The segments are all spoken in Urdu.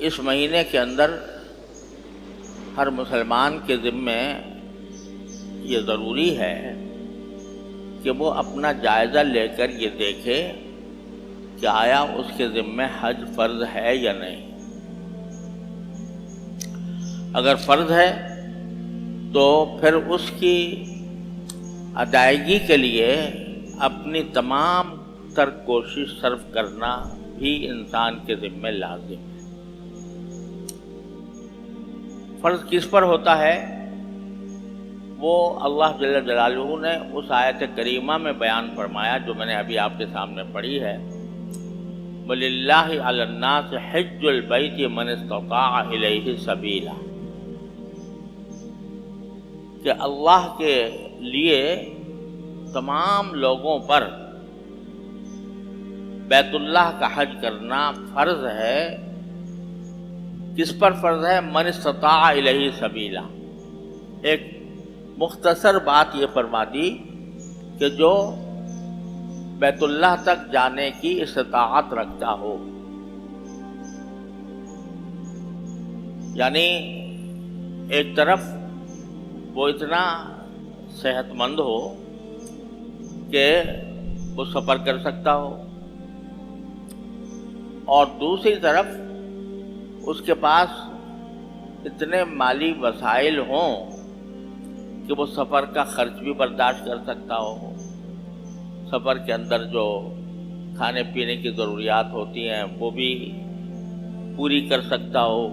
اس مہینے کے اندر ہر مسلمان کے ذمے یہ ضروری ہے کہ وہ اپنا جائزہ لے کر یہ دیکھے کہ آیا اس کے ذمے حج فرض ہے یا نہیں۔ اگر فرض ہے تو پھر اس کی ادائیگی کے لیے اپنی تمام تر کوشش صرف کرنا بھی انسان کے ذمے لازم ہے۔ فرض کس پر ہوتا ہے وہ اللہ جل جلالہ نے اس آیت کریمہ میں بیان فرمایا جو میں نے ابھی آپ کے سامنے پڑھی ہے، وَلِلَّهِ عَلَى النَّاسِ حِجُّ الْبَيْتِ مَنِ اسْتَطَاعَ إِلَيْهِ سَبِيلًا، کہ اللہ کے لیے تمام لوگوں پر بیت اللہ کا حج کرنا فرض ہے۔ کس پر فرض ہے؟ من استطاع الیہ سبیلا۔ ایک مختصر بات یہ فرما دی کہ جو بیت اللہ تک جانے کی استطاعت رکھتا ہو، یعنی ایک طرف وہ اتنا صحت مند ہو کہ وہ سفر کر سکتا ہو، اور دوسری طرف اس کے پاس اتنے مالی وسائل ہوں کہ وہ سفر کا خرچ بھی برداشت کر سکتا ہو، سفر کے اندر جو کھانے پینے کی ضروریات ہوتی ہیں وہ بھی پوری کر سکتا ہو،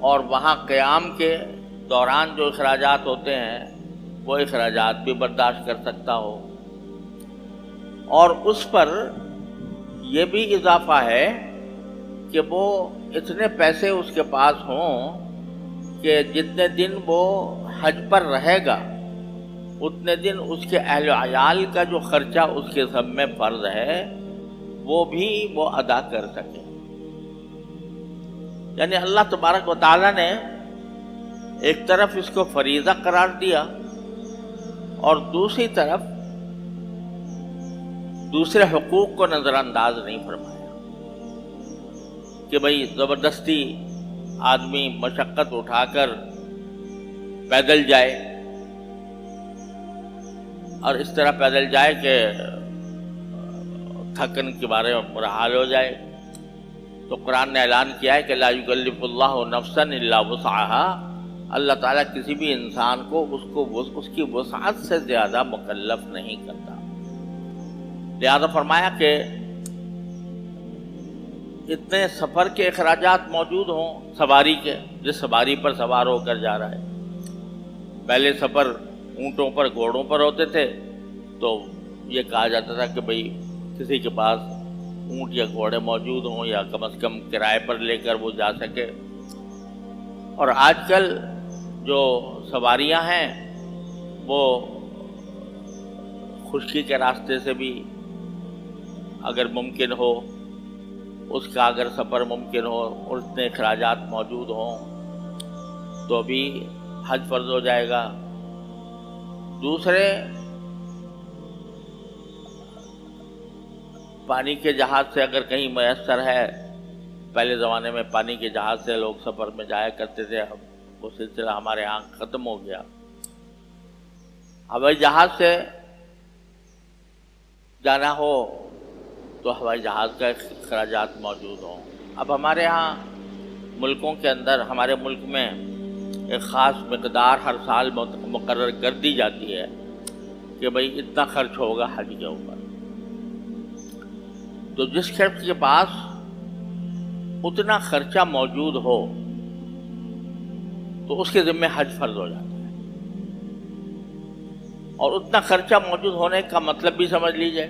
اور وہاں قیام کے دوران جو اخراجات ہوتے ہیں وہ اخراجات بھی برداشت کر سکتا ہو، اور اس پر یہ بھی اضافہ ہے کہ وہ اتنے پیسے اس کے پاس ہوں کہ جتنے دن وہ حج پر رہے گا اتنے دن اس کے اہل و عیال کا جو خرچہ اس کے ذمہ میں فرض ہے وہ بھی وہ ادا کر سکے۔ یعنی اللہ تبارک و تعالیٰ نے ایک طرف اس کو فریضہ قرار دیا اور دوسری طرف دوسرے حقوق کو نظر انداز نہیں فرمایا کہ بھئی زبردستی آدمی مشقت اٹھا کر پیدل جائے، اور اس طرح پیدل جائے کہ تھکن کے بارے میں برا حال ہو جائے۔ تو قرآن نے اعلان کیا ہے کہ لا یکلف اللہ نفسا الا وسعها، اللہ تعالیٰ کسی بھی انسان کو اس کی وسعت سے زیادہ مکلف نہیں کرتا، لہذا فرمایا کہ اتنے سفر کے اخراجات موجود ہوں، سواری کے، جس سواری پر سوار ہو کر جا رہا ہے۔ پہلے سفر اونٹوں پر گھوڑوں پر ہوتے تھے تو یہ کہا جاتا تھا کہ بھئی کسی کے پاس اونٹ یا گھوڑے موجود ہوں یا کم از کم کرائے پر لے کر وہ جا سکے، اور آج کل جو سواریاں ہیں وہ خشکی کے راستے سے بھی اگر ممکن ہو، اس کا اگر سفر ممکن ہو اور اتنے اخراجات موجود ہوں تو بھی حج فرض ہو جائے گا۔ دوسرے پانی کے جہاز سے اگر کہیں میسر ہے، پہلے زمانے میں پانی کے جہاز سے لوگ سفر میں جایا کرتے تھے، اب وہ سلسلہ ہمارے ہاں ختم ہو گیا۔ ہوائی جہاز سے جانا ہو تو ہوائی جہاز کا اخراجات موجود ہوں۔ اب ہمارے ہاں ملکوں کے اندر، ہمارے ملک میں ایک خاص مقدار ہر سال مقرر کر دی جاتی ہے کہ بھئی اتنا خرچ ہوگا حج کے اوپر، تو جس شخص کے پاس اتنا خرچہ موجود ہو تو اس کے ذمہ حج فرض ہو جاتا ہے، اور اتنا خرچہ موجود ہونے کا مطلب بھی سمجھ لیجئے۔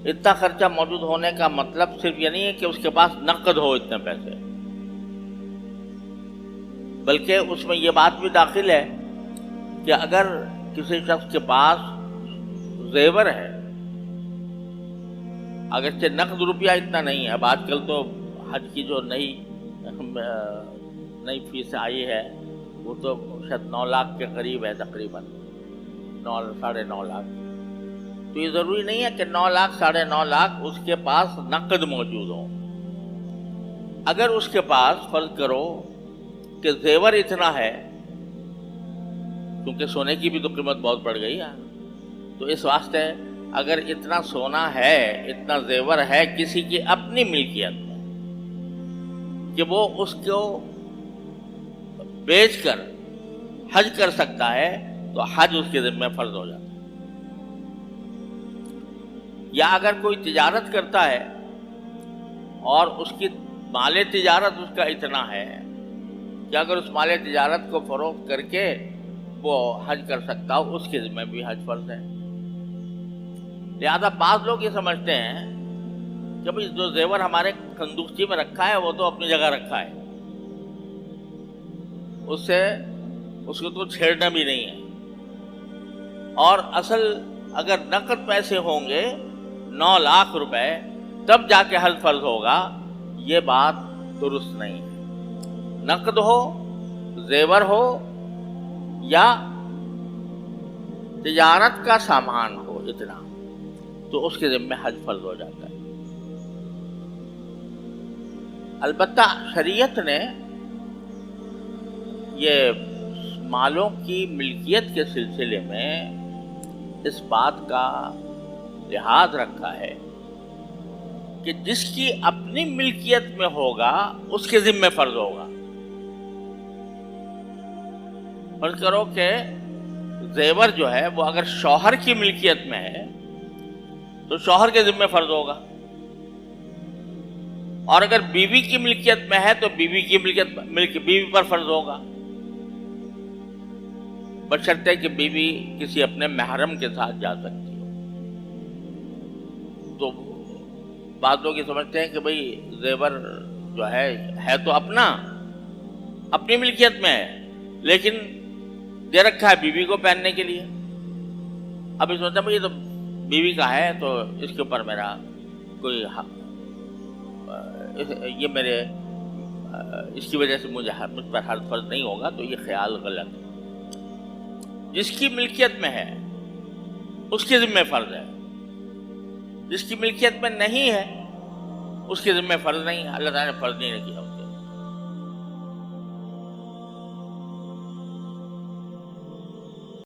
اتنا خرچہ موجود ہونے کا مطلب صرف یہ نہیں ہے کہ اس کے پاس نقد ہو اتنے پیسے، بلکہ اس میں یہ بات بھی داخل ہے کہ اگر کسی شخص کے پاس زیور ہے، اگرچہ نقد روپیہ اتنا نہیں ہے، اب آج کل تو حج کی جو نئی فیس آئی ہے وہ تو شاید 9 لاکھ کے قریب ہے، تقریباً 9.5 لاکھ، تو یہ ضروری نہیں ہے کہ 9 لاکھ 9.5 لاکھ اس کے پاس نقد موجود ہوں۔ اگر اس کے پاس فرض کرو کہ زیور اتنا ہے، کیونکہ سونے کی بھی تو قیمت بہت بڑھ گئی ہے، تو اس واسطے اگر اتنا سونا ہے، اتنا زیور ہے کسی کی اپنی ملکیت میں کہ وہ اس کو بیچ کر حج کر سکتا ہے، تو حج اس کے ذمہ فرض ہو جاتا ہے۔ یا اگر کوئی تجارت کرتا ہے اور اس کی مال تجارت اس کا اتنا ہے کہ اگر اس مال تجارت کو فروخت کر کے وہ حج کر سکتا ہو، اس کے ذمہ بھی حج فرض ہے۔ لہذا بعض لوگ یہ سمجھتے ہیں کہ بھئی جو زیور ہمارے صندوقچی میں رکھا ہے وہ تو اپنی جگہ رکھا ہے، اس کو تو چھیڑنا بھی نہیں ہے، اور اصل اگر نقد پیسے ہوں گے 9 لاکھ روپے تب جا کے حج فرض ہوگا، یہ بات درست نہیں ہے۔ نقد ہو، زیور ہو یا تجارت کا سامان ہو اتنا، تو اس کے ذمہ حج فرض ہو جاتا ہے۔ البتہ شریعت نے یہ مالوں کی ملکیت کے سلسلے میں اس بات کا لحاظ رکھا ہے کہ جس کی اپنی ملکیت میں ہوگا اس کے ذمہ فرض ہوگا۔ فرض کرو کہ زیور جو ہے وہ اگر شوہر کی ملکیت میں ہے تو شوہر کے ذمہ فرض ہوگا، اور اگر بیوی کی ملکیت میں ہے تو بیوی کی ملکیت بیوی پر فرض ہوگا، بشرطے کہ بیوی کسی اپنے محرم کے ساتھ جا سکتی ہو۔ تو بعض لوگ یہ سمجھتے ہیں کہ بھئی زیور جو ہے تو اپنی ملکیت میں ہے، لیکن دے رکھا ہے بیوی کو پہننے کے لیے۔ اب یہ سمجھتے ہیں بھئی یہ تو بیوی کا ہے تو اس کے اوپر میرا کوئی یہ میرے اس کی وجہ سے مجھ پر حج فرض نہیں ہوگا، تو یہ خیال غلط ہے۔ جس کی ملکیت میں ہے اس کے ذمہ فرض ہے، جس کی ملکیت میں نہیں ہے اس کے ذمہ فرض نہیں ہے، اللہ تعالیٰ نے فرض نہیں کیا۔